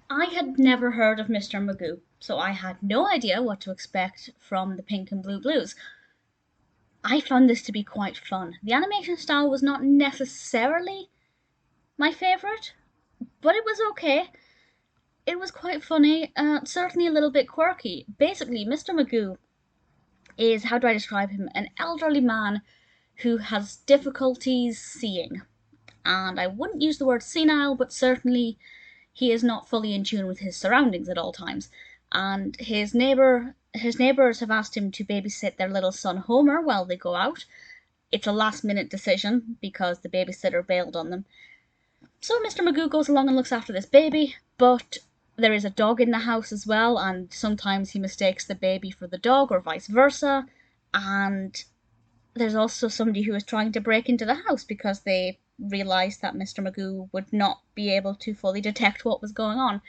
I had never heard of Mr. Magoo, so I had no idea what to expect from the Pink and Blue Blues. I found this to be quite fun. The animation style was not necessarily my favourite, but it was okay. It was quite funny, certainly a little bit quirky. Basically, Mr. Magoo is, how do I describe him, an elderly man who has difficulties seeing. And I wouldn't use the word senile, but certainly he is not fully in tune with his surroundings at all times. And his neighbours have asked him to babysit their little son Homer while they go out. It's a last minute decision because the babysitter bailed on them. So Mr. Magoo goes along and looks after this baby, but there is a dog in the house as well, and sometimes he mistakes the baby for the dog or vice versa. And there's also somebody who is trying to break into the house because they realised that Mr. Magoo would not be able to fully detect what was going on.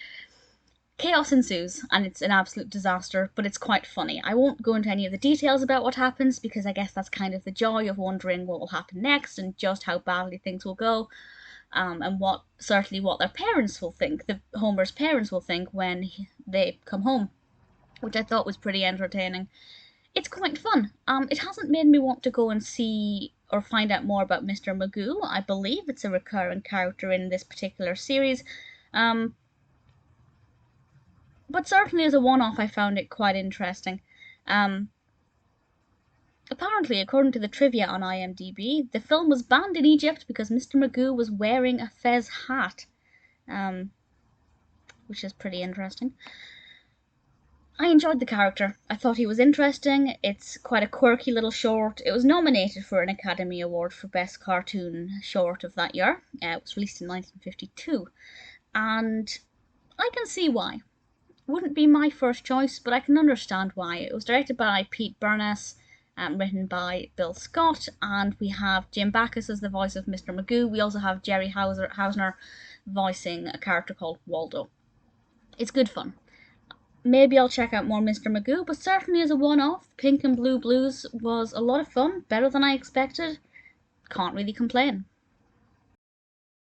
Chaos ensues, and it's an absolute disaster, but it's quite funny. I won't go into any of the details about what happens, because I guess that's kind of the joy of wondering what will happen next and just how badly things will go, and certainly what their parents will think, the Homer's parents will think when they come home, which I thought was pretty entertaining. It's quite fun. It hasn't made me want to go and see or find out more about Mr. Magoo. I believe it's a recurring character in this particular series. But certainly as a one-off, I found it quite interesting. Apparently, according to the trivia on IMDb, the film was banned in Egypt because Mr. Magoo was wearing a fez hat, which is pretty interesting. I enjoyed the character. I thought he was interesting. It's quite a quirky little short. It was nominated for an Academy Award for Best Cartoon Short of that year. It was released in 1952. And I can see why. Wouldn't be my first choice, but I can understand why. It was directed by Pete Burness, written by Bill Scott, and we have Jim Backus as the voice of Mr. Magoo. We also have Jerry Hausner voicing a character called Waldo. It's good fun. Maybe I'll check out more Mr. Magoo, but certainly as a one-off, Pink and Blue Blues was a lot of fun, better than I expected. Can't really complain.